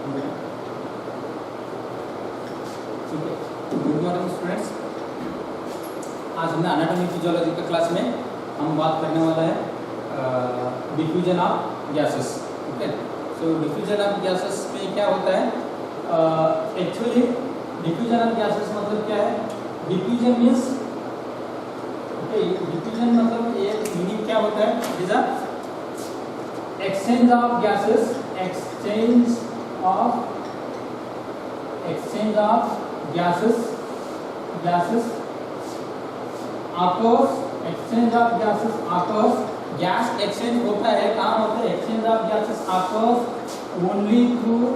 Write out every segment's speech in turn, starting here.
Good morning students. आज हमने anatomy physiology के क्लास में हम बात करने वाला है diffusion of gases. Okay, so diffusion of gases में क्या होता है? एक्चुअली डिफ्यूजन ऑफ गैसेस मतलब क्या है? डिफ्यूजन मीन्स डिफ्यूजन मतलब एक मीनिंग क्या होता है? Is a exchange of gases, exchange of gases occurs, exchange of gases occurs, gas exchange होता है, कहाँ होता है? exchange of gases occurs only through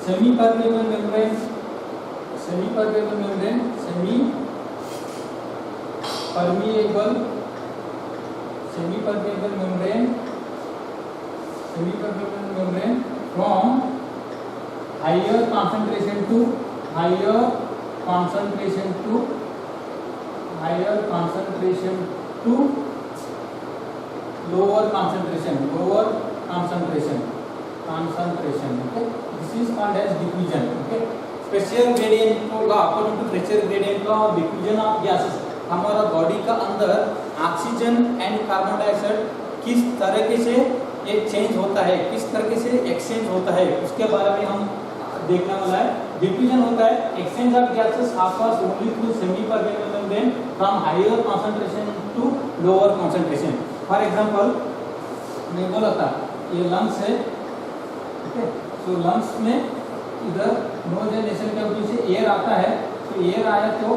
semi permeable membrane from higher concentration to lower concentration. Okay, this is called as diffusion. Okay, special gradient होगा according to pressure gradient का diffusion of gases। हमारा body का अंदर oxygen and carbon dioxide किस तरीके से एक change होता है, किस तरीके से एक्सचेंज होता है, उसके बारे में हम देखने वाला है। डिफ्यूजन होता है exchange of gases occurs only through semi permeable membrane from higher concentration to lower concentration। For example मैं बोला था ये लंग्स है, ओके, सो लंग्स में इधर नोज एंड नेजल कैविटी से एयर आता है, तो एयर आया तो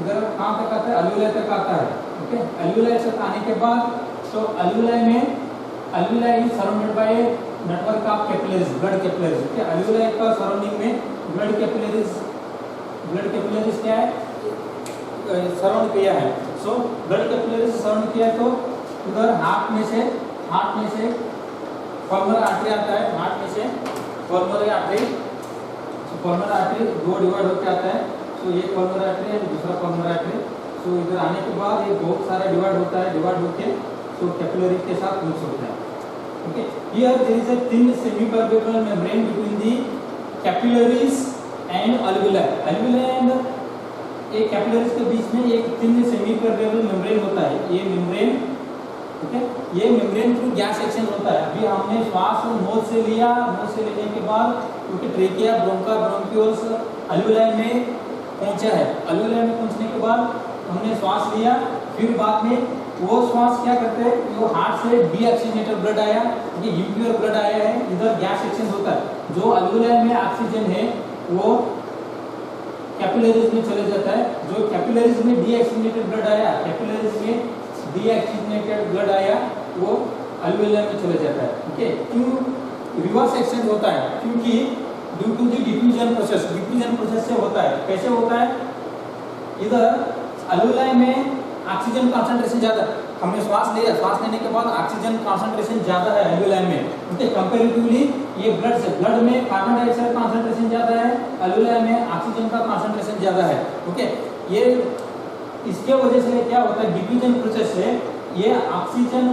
इधर कहाँ तक आता है? अल्विलाई तक आता है। ओके, अल्विलाई तक आने के बाद तो alveoli is surrounded by network of capillaries, blood capillaries. Okay, alveoli का सराउंडिंग में ब्लड कैपिलरीज क्या है? सराउंड किया है। सो ब्लड कैपिलरीज सराउंड किया तो उधर हार्ट में से पल्मोनरी आर्टरी आता है, हार्ट में से पल्मोनरी आर्टरी दो डिवाइड होकर आता है। सो ये पल्मोनरी आर्टरी है, दूसरा पल्मोनरी आर्टरी। सो इधर आने के बाद ये बहुत सारा डिवाइड होके तो कैपिलरी के साथ मिक्स होता है। Okay, here there is a thin semi permeable membrane between the capillaries and alveoli. Alveoli and ये कैपिलरीज के बीच में एक थिन सेमी परमेबल मेम्ब्रेन होता है। ये मेम्ब्रेन, ओके, ये मेम्ब्रेन थ्रू गैस एक्सचेंज होता है। अभी हमने श्वास नोज से लेने के बाद क्योंकि ट्रेकिया, ब्रोंका, ब्रोंक्यूल्स अल्विलाई में पहुंचा है। अल्विलाई में पहुंचने के बाद हमने श्वास लिया, फिर बाद में वो श्वास क्या करते हैं? वो हार्ट से डीऑक्सीजनेटेड ब्लड आया, ये इम्प्योर ब्लड आया है, इधर गैस एक्सचेंज होता है। जो अल्विलाई में ऑक्सीजन है वो कैपिलरीज में चले जाता है। जो कैपिलरीज में डीऑक्सीजनेटेड ब्लड आया वो अल्विलाई में चले जाता है। ओके, क्यों रिवर्स एक्सचेंज होता है? क्योंकि due to the diffusion process से होता है। कैसे होता है? इधर अल्विलाई में ऑक्सीजन कंसंट्रेशन ज्यादा, हमने श्वास लेने के बाद ऑक्सीजन कंसंट्रेशन ज्यादा है अल्विलाई में। ओके, कंपैरेटिवली ये ब्लड में कार्बन डाइऑक्साइड कंसंट्रेशन ज्यादा है, अल्विलाई में ऑक्सीजन का कंसंट्रेशन ज्यादा है। ओके, ये इसके वजह से क्या होता है? डिफ्यूजन प्रोसेस से ये ऑक्सीजन,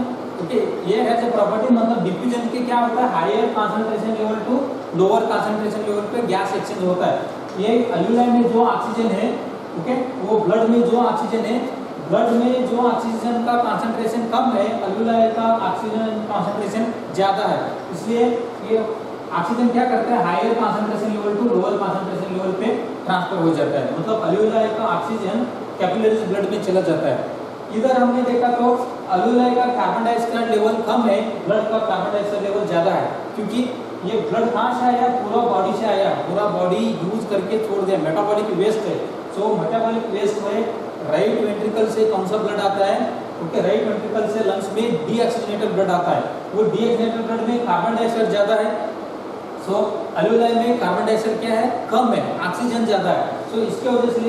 ओके, ये हैज अ प्रॉपर्टी, मतलब डिफ्यूजन के क्या होता है? Higher concentration level to lower concentration level पे गैस एक्सचेंज होता है। ये अल्विलाई में जो ऑक्सीजन है, ओके, वो ब्लड में जो ऑक्सीजन का कंसंट्रेशन कम है, अल्विलाई का ऑक्सीजन कंसंट्रेशन ज्यादा है। इसलिए ये ऑक्सीजन क्या करता है? Higher concentration level to lower concentration level पे ट्रांसफर हो जाता है, मतलब अल्विलाई का ऑक्सीजन कैपिलरीज ब्लड में चला जाता है। इधर हमने देखा तो अल्विलाई का कार्बन डाइऑक्साइड लेवल कम है, ब्लड का कार्बन डाइऑक्साइड लेवल ज्यादा है, क्योंकि ये ब्लड कहाँ से आया? पूरा बॉडी से आया, पूरा बॉडी यूज करके छोड़ दिया, मेटाबॉलिक वेस्ट है। सो मेटाबॉलिक वेस्ट में राइट वेंट्रिकल से कौन सा ब्लड आता है? ओके, राइट वेंट्रिकल से लंग्स में डीऑक्सीजनेटेड ब्लड आता है। वो डीऑक्सीजनेटेड ब्लड में कार्बन डाइऑक्साइड ज्यादा है। सो अल्विलाई में कार्बन डाइऑक्साइड क्या है? कम है, ऑक्सीजन ज्यादा है। सो इसके वजह से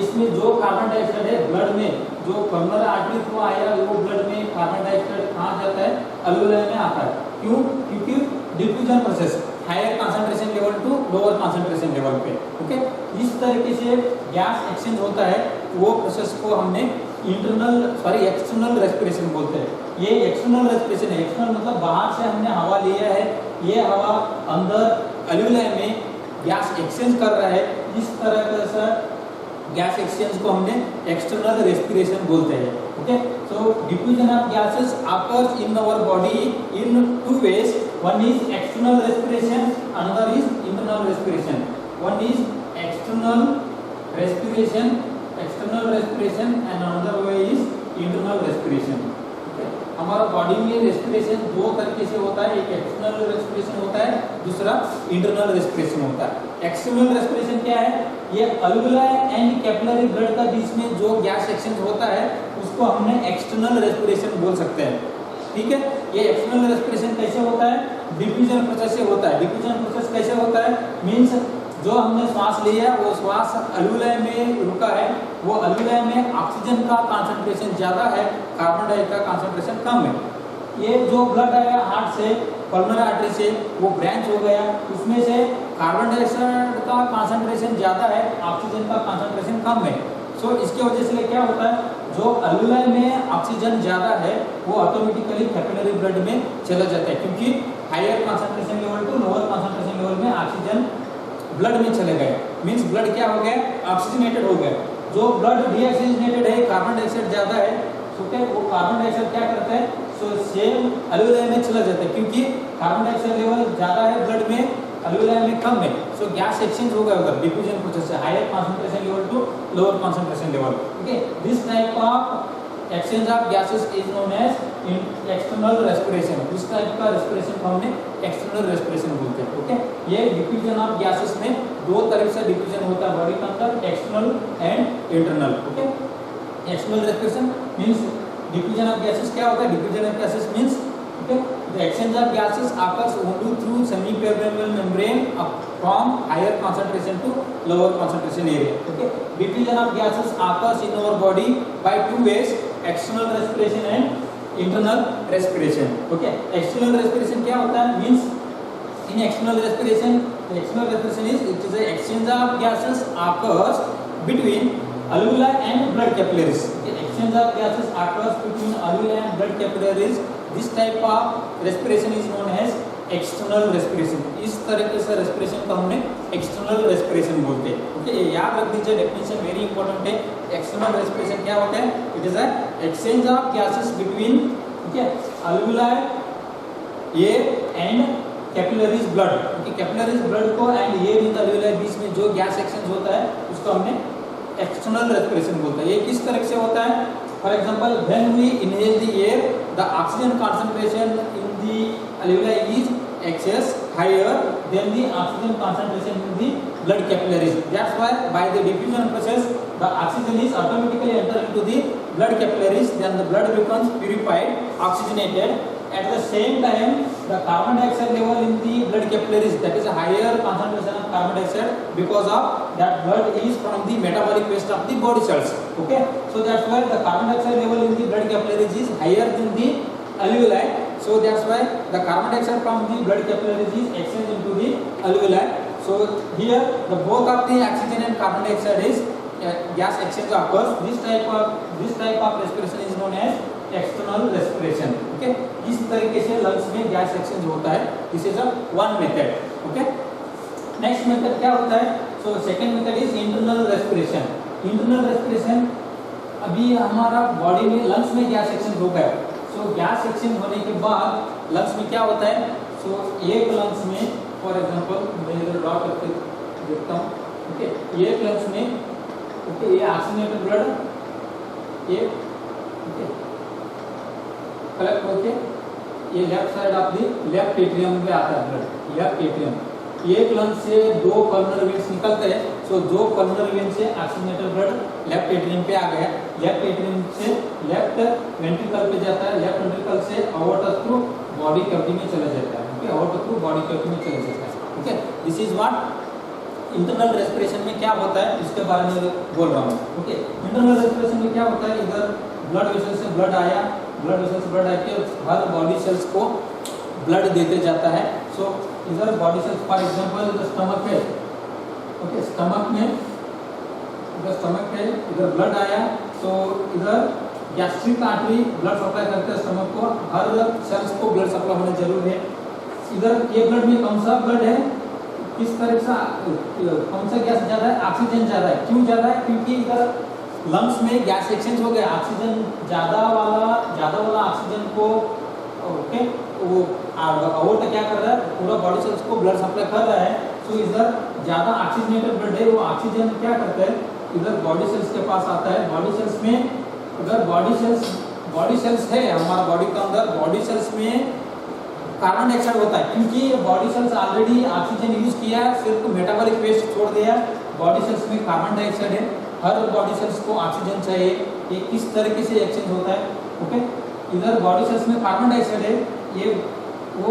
इसमें जो कार्बन डाइऑक्साइड है ब्लड में, जो पल्मोनरी आर्टरी थ्रू आया, वो ब्लड में कार्बन डाइऑक्साइड कहाँ जाता है? अल्विलाई में आता है। क्यों? क्योंकि diffusion process, higher concentration level to lower concentration level पे। ओके, इस तरीके से गैस एक्सचेंज होता है। वो प्रोसेस को हमने एक्सटर्नल रेस्पिरेशन बोलते हैं। ये एक्सटर्नल रेस्पिरेशन है। एक्सटर्नल मतलब बाहर से हमने हवा लिया है, ये हवा अंदर अल्विलाई में गैस एक्सचेंज कर रहा है, इस तरह का सा गैस एक्सचेंज को हमने एक्सटर्नल रेस्पिरेशन बोलते हैं। Okay, so diffusion of gases occurs in our body in two ways. One is external respiration, another is internal respiration. One is external respiration and another way is internal respiration. Okay, हमारा body में respiration दो तरीके से होता है, एक external respiration होता है, दूसरा इंटरनल रेस्पिरेशन होता है। एक्सटर्नल रेस्पिरेशन क्या है? ये अल्वियोलाई एंड कैपिलरी ब्लड का बीच में जो गैस एक्सचेंज होता है उसको हमने एक्सटर्नल रेस्पिरेशन बोल सकते हैं। ठीक है, ये एक्सटर्नल रेस्पिरेशन कैसे होता है? डिफ्यूजन प्रोसेस से होता है। डिफ्यूजन प्रोसेस कैसे होता है? मींस जो हमने श्वास लिया वो श्वास अल्वियोलाई में रुका है, वो अल्वियोलाई में ऑक्सीजन का कंसंट्रेशन ज़्यादा है, कार्बन डाइऑक्साइड का कंसंट्रेशन कम है। ये जो ब्लड आया हार्ट से, पल्मोनरी आर्टरी से, वो ब्रांच हो गया, उसमें से कार्बन डाइऑक्साइड का कंसंट्रेशन ज़्यादा है, ऑक्सीजन का कंसंट्रेशन कम है। सो इसकी वजह से क्या होता है, जो अल्वियोलाई में ऑक्सीजन ज़्यादा है वो ऑटोमेटिकली कैपिलरी ब्लड में चला जाता है, क्योंकि higher concentration level to lower concentration level में ऑक्सीजन ब्लड में चले गए, मींस ब्लड क्या हो गया? ऑक्सीजनेटेड हो गया। जो ब्लड डीऑक्सीजनेटेड है, कार्बन डाइऑक्साइड ज़्यादा है, तो क्या वो कार्बन डाइऑक्साइड क्या करता है? सो सेम अल्वियोलाई में चला जाता है, क्योंकि कार्बन डाइऑक्साइड लेवल ज़्यादा है ब्लड में, अल्वियोलाई में कम है। सो गैस एक्सचेंज होगा उधर डिफ्यूजन प्रोसेस से, higher concentration level to lower concentration level. Okay, this type of exchange of gases is known as external respiration. इस टाइप का रेस्पिरेशन को हमने एक्सटर्नल रेस्पिरेशन बोलते हैं। ओके, ये डिफ्यूजन ऑफ गैसेस में दो तरह से डिफ्यूजन होता है बॉडी के अंदर, external and internal. Okay, external respiration means diffusion of gases क्या होता है? Diffusion of gases means the exchange of gases occurs only through semi-permeable membrane from higher concentration to lower concentration area. Okay, diffusion of gases occurs in our body by two ways: external respiration and internal respiration. Okay, external respiration क्या होता है? Means in external respiration, the external respiration is it is the exchange of gases occurs between alveoli and blood capillaries. Okay, exchange of gases occurs between alveoli and blood capillaries. This type of respiration is known as external respiration. इस तरीके से respiration को हमने external respiration बोलते हैं। Okay, ये याद रख दीजिए, डेफिनेशन वेरी इंपॉर्टेंट है। external respiration क्या होता है? It is a exchange of gases between alveoli ये and capillaries blood. Okay, capillaries blood को and ये विद alveoli बीच में जो गैस एक्सचेंज होता है उसको हमने external respiration बोलते हैं। ये किस तरह से होता है? For example, when we inhale the air, the oxygen concentration in the alveoli is excess higher than the oxygen concentration in the blood capillaries. That's why by the diffusion process, the oxygen is automatically enter into the blood capillaries. Then the blood becomes purified, oxygenated. At the same time, the carbon dioxide level in the blood capillaries, that is a higher concentration of carbon dioxide, because of that blood is from the metabolic waste of the body cells. Okay, so that's why the carbon dioxide level in the blood capillaries is higher than the alveoli. So that's why the carbon dioxide from the blood capillaries is exchanged into the alveoli. So here the both of the oxygen and carbon dioxide is gas exchange occurs. This type of respiration is known as external respiration. Okay, इस तरीके से lungs में gas exchange होता है। This is a one method. Okay, next method क्या होता है? So second method is internal respiration. Internal respiration, अभी हमारा बॉडी में लंग्स में गैस एक्सचेंज हो गया। सो गैस एक्सचेंज होने के बाद लंग्स में क्या होता है? सो एक लंग्स में फॉर एग्जांपल मैं इधर ड्रॉ करके देखता हूँ। ओके, एक लंग्स में ओके ये ऑक्सीजनेटेड ब्लड ये ओके कलेक्ट होके ये left side of the left atrium में आता है ब्लड। लेफ्ट एट्रियम, एक लंग्स से दो पल्मोनरी वेन्स निकलते हैं। सो दो पल्मोनरी वेन से ऑक्सीजनेटेड ब्लड लेफ्ट एट्रियम पे आ गया। लेफ्ट एट्रियम से लेफ्ट वेंट्रिकल पे जाता है, लेफ्ट वेंट्रिकल से अवॉर्टर थ्रू बॉडी कैविटी में चला जाता है। ओके, अवॉर्टर थ्रू बॉडी कैविटी में चला जाता है। Okay, this is what internal respiration में क्या होता है इसके बारे में बोल रहा हूँ। ओके, इंटरनल रेस्पिरेशन में क्या होता है? इधर ब्लड वेसल से ब्लड आया, ब्लड वेसल से ब्लड आके हर बॉडी सेल्स को ब्लड देते जाता है। सो इधर बॉडी सेल्स फॉर एग्जांपल इधर स्टमक है। ओके, स्टमक में इधर स्टमक है, इधर ब्लड आया। सो इधर गैस्ट्रिक आर्टरी ब्लड सप्लाई करते हैं स्टमक को, हर सेल्स को ब्लड सप्लाई होना जरूरी है। इधर ये ब्लड में कौन सा ब्लड है, किस तरह से कौन सा गैस ज़्यादा है, ऑक्सीजन ज़्यादा है। क्यों ज़्यादा है, क्योंकि इधर लंग्स में गैस एक्सचेंज हो गया, ऑक्सीजन ज़्यादा वाला ऑक्सीजन को ओके वो अवोर्ट क्या कर रहा है, पूरा बॉडी सेल्स को ब्लड सप्लाई कर रहा है। तो इधर ज़्यादा ऑक्सीजनेटेड ब्लड है, वो ऑक्सीजन क्या करता है, इधर बॉडी सेल्स के पास आता है। बॉडी सेल्स में अगर बॉडी सेल्स है हमारा बॉडी के अंदर, बॉडी सेल्स में कार्बन डाइऑक्साइड होता है, क्योंकि body cells already oxygen use किया है, सिर्फ मेटाबॉलिक वेस्ट छोड़ दिया। बॉडी सेल्स में कार्बन डाइऑक्साइड है, हर बॉडी सेल्स को ऑक्सीजन चाहिए। ये किस तरीके से एक्सचेंज होता है, ओके। इधर बॉडी सेल्स में कार्बन डाइऑक्साइड है, ये वो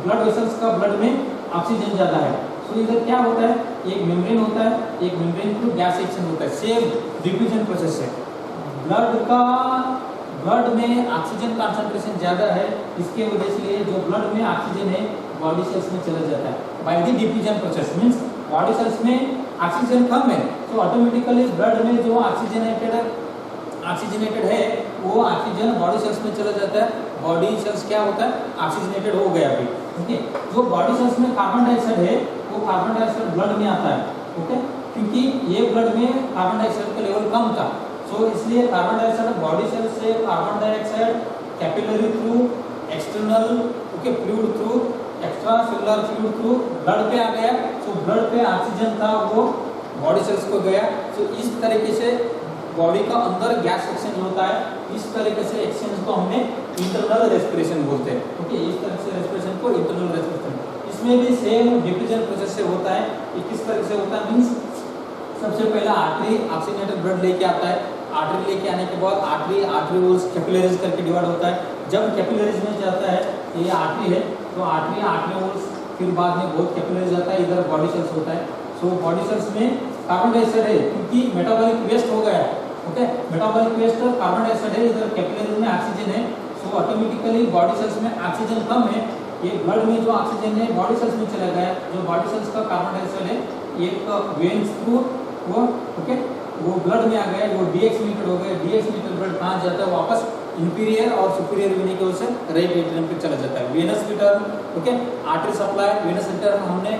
ब्लड वेसल्स का ब्लड में ऑक्सीजन ज़्यादा है। तो इधर क्या होता है, एक मेम्ब्रेन होता है, एक मेम्ब्रेन थ्रू गैस एक्सचेंज होता है, सेम डिफ्यूजन प्रोसेस है। ब्लड में ऑक्सीजन कंसंट्रेशन ज़्यादा है, इसके वजह से जो ब्लड में ऑक्सीजन है बॉडी सेल्स में चला जाता है by the diffusion process. Means body cells में ऑक्सीजन कम है, तो ऑटोमेटिकली ब्लड में जो ऑक्सीजनेटेड है वो ऑक्सीजन बॉडी सेल्स में चला जाता है। बॉडी सेल्स क्या होता है, ऑक्सीजनेटेड हो गया अभी, ओके। जो बॉडी सेल्स में कार्बन डाइऑक्साइड है वो कार्बन डाइऑक्साइड ब्लड में आता है, ओके, क्योंकि ये ब्लड में कार्बन डाइऑक्साइड का लेवल कम था। तो इसलिए कार्बन डाइऑक्साइड बॉडी सेल से carbon dioxide capillary through external okay fluid through extra cellular fluid through blood पे आ गया। तो ब्लड पे ऑक्सीजन था वो बॉडी सेल्स को गया। तो इस तरीके से बॉडी का अंदर गैस एक्सचेंज होता है। इस तरीके से एक्सचेंज को हमने इंटरनल रेस्पिरेशन बोलते हैं, ओके। इस तरह से रेस्पिरेशन को इंटरनल रेस्पिरेशन, इसमें भी सेम डिफ्यूजन प्रोसेस से होता है। ये किस तरह से होता है, मीन्स सबसे पहला आर्टरी ऑक्सीजनेटेड ब्लड लेके आता है। आर्टरी लेके आने के बाद आर्टरीओल्स कैपिलरीज करके डिवाइड होता है। जब कैपिलरीज में जाता है, ये आर्टरी है, तो आर्टरीओल्स फिर बाद में बहुत कैपिलरीज जाता है, इधर बॉडी सेल्स होता है। सो बॉडी सेल्स में कार्बन डाइऑक्साइड है, क्योंकि मेटाबॉलिक वेस्ट हो गया, okay. Metabolic waste carbon dioxide है, इधर कैपिलरीज में ऑक्सीजन है। सो ऑटोमेटिकली बॉडी सेल्स में ऑक्सीजन कम है, ये ब्लड में जो ऑक्सीजन है बॉडी सेल्स में चला गया। जो बॉडी सेल्स का कार्बन डाइऑक्साइड है एक वेन्स थ्रू वो ओके वो ब्लड में आ गया, वो डीएक्सिनेटेड हो गया। डीएक्सिनेटेड ब्लड कहाँ जाता है, वापस इंफीरियर और सुपीरियर वेनी की वजह से राइट एट्रियम पे चला जाता है। Venous return, okay, artery supply, venous return हमने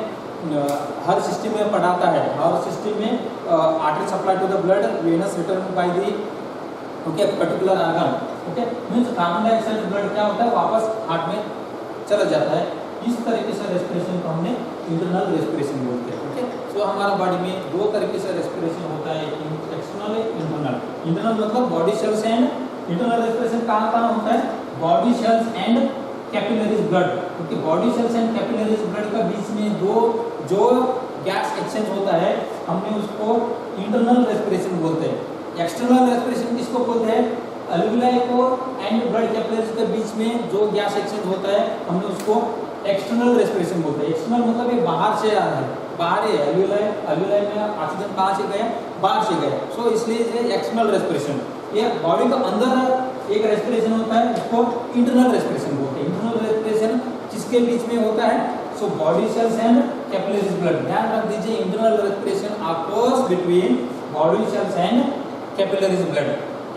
हर सिस्टम में पढ़ाता है। हर सिस्टम में artery supply to the blood, venous return by the okay particular organ, okay. Means carbon dioxide blood क्या होता है, वापस हार्ट में चला जाता है। इस तरीके से रेस्पिरेशन को हमने इंटरनल रेस्पिरेशन बोलते हैं, ओके। तो हमारा बॉडी में दो तरीके से रेस्पिरेशन होता है, एक्सटर्नल है इंटरनल। इंटरनल मतलब body cells and internal respiration कहाँ होता है, body cells and capillaries blood, okay. Body cells and capillaries blood का बीच में जो गैस एक्सचेंज होता है हमने उसको इंटरनल रेस्पिरेशन बोलते हैं। एक्सटर्नल रेस्पिरेशन किसको बोलते हैं, अल्विलाई को एंड ब्लड कैपिलरीज के बीच में जो गैस एक्सचेंज होता है हमने उसको एक्सटर्नल रेस्पिरेशन बोलते हैं। एक्सटर्नल मतलब ये बाहर से आ रहा है, बाहर है। अल्विलाई में ऑक्सीजन कहाँ से गया, बाहर से गया। सो इसलिए ये एक्सटर्नल रेस्पिरेशन। ये बॉडी का अंदर एक रेस्पिरेशन होता है, उसको इंटरनल रेस्पिरेशन बोलते हैं। इंटरनल रेस्पिरेशन किसके बीच में होता है, so body sales and capillaries blood. ध्यान रख दीजिए, internal respiration occurs between body cells and capillaries blood.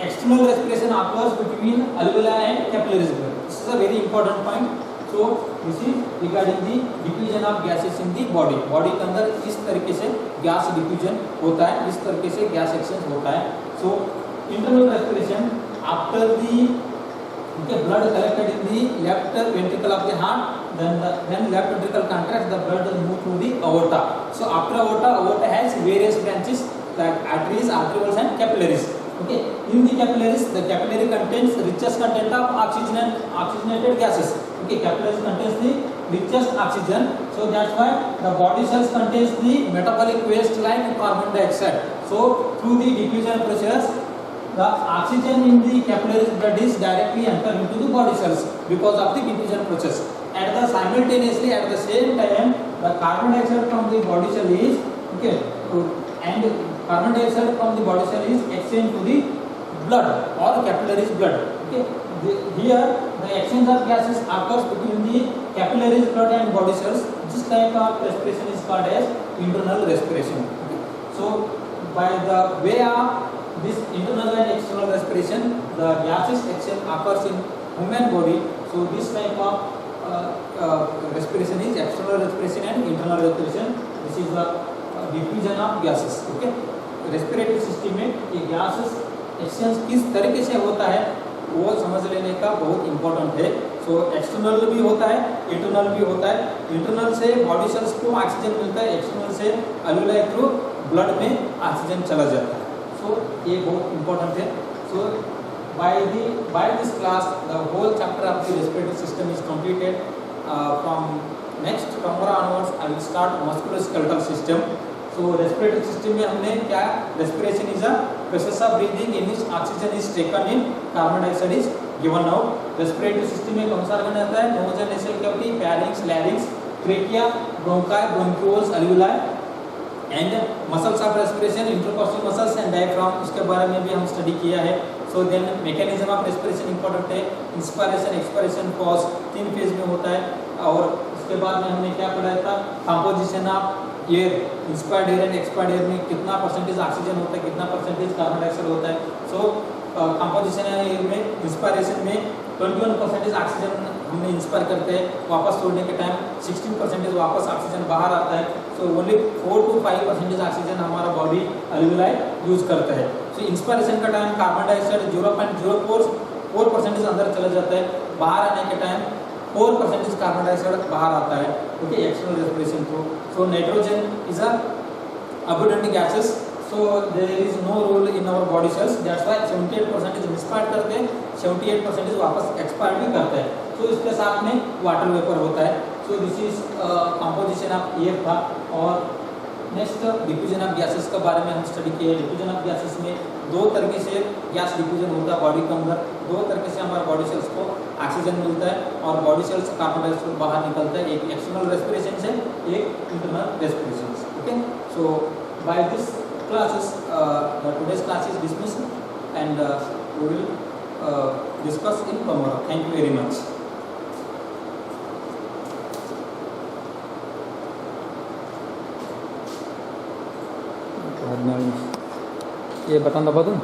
External respiration occurs between alveoli and capillaries blood. This is a very important point. So this is regarding the diffusion of gases in the body. Body के अंदर इस तरीके से gas diffusion होता है, इस तरीके से गैस एक्सचेंज होता है। So internal respiration after the blood collected in the left ventricle of the heart, then left ventricle contracts, the blood move through the aorta. So after aorta has various branches like arteries, arterioles and capillaries. Okay, in the capillaries, the capillary contains richest content of oxygen and oxygenated gases. Okay, capillaries contains the richest oxygen, so that's why the body cells contains the metabolic waste like carbon dioxide. So through the diffusion process, the oxygen in the capillaries blood is directly enter into the body cells because of the diffusion process. At the simultaneously, at the same time, the carbon dioxide from the body cell is okay, and carbon dioxide from the body cell is exchanged to the blood or capillaries blood. Okay, here the exchange of gases occurs between the capillaries blood and body cells. This type of respiration is called as internal respiration. Okay. So by the way of this internal and external respiration, the gases exchange occurs in human body. So this type of respiration is external respiration and internal respiration. This is the diffusion of gases. Okay, respiratory system में ये gases exchange किस तरीके से होता है वो समझ लेने का बहुत इंपॉर्टेंट है. सो एक्सटर्नल भी होता है, इंटरनल भी होता है. इंटरनल से बॉडी सेल्स को ऑक्सीजन मिलता है, एक्सटर्नल से एल्यूलाई थ्रू ब्लड में ऑक्सीजन चला जाता है. सो ये बहुत इंपॉर्टेंट है. सो by this class the whole chapter of the respiratory system is completed. From tomorrow onwards I will start musculoskeletal system. So respiratory system में हमने क्या, respiration is a process of breathing in which oxygen is taken in, carbon dioxide is given out. Respiratory system में कौन सा organ आता है? Nose and nasal cavity, pharynx, larynx, trachea, bronchi, bronchioles, alveoli and muscles of respiration, intercostal muscles and diaphragm. इसके बारे में भी हम स्टडी किया है. So then mechanism of respiration important है. इंस्पायरेशन, एक्सपायरेशन, पॉज 3 फेज में होता है. और उसके बाद में हमने क्या पढ़ा था? Composition of air, inspired air and expired air में कितना परसेंटेज ऑक्सीजन होता है, कितना परसेंटेज कार्बन डाइऑक्साइड होता है. सो कंपोजिशन एयर में, इंस्पायरेशन में 21% ऑक्सीजन हमने इंस्पायर करते हैं, वापस छोड़ने के टाइम 16% वापस ऑक्सीजन बाहर आता है. सो ओनली 4 to 5% ऑक्सीजन हमारा बॉडी एल्वियोलाई यूज करता है. सो इंस्पायरेशन का टाइम कार्बन डाइऑक्साइड 0.04% अंदर चला जाता है, बाहर आने के टाइम 4% कार्बन डाइऑक्साइड बाहर आता है. Okay, external respiration through. So nitrogen is a abundant gases. So there is no role in our body cells. That's why 78% inspire करते हैं, 78% वापस एक्सपायर भी करते हैं. सो इसके साथ में वाटर वेपर होता है. So this is composition of air था. और नेक्स्ट डिफ्यूजन ऑफ गैसेस के बारे में हम स्टडी किए. डिफ्यूजन ऑफ गैसेस में 2 तरीके से गैस डिफ्यूजन होता है बॉडी के अंदर. 2 तरीके से हमारे बॉडी सेल्स को ऑक्सीजन मिलता है और बॉडी सेल्स से कार्बन डाइऑक्साइड बाहर निकलता है. एक एक्सटर्नल रेस्पिरेशन से, एक इंटरनल रेस्पिरेशन से. Okay, so by this classes the today's class is dismissed and we will discuss in tomorrow. Thank you very much. ये बटन दबा दूँ.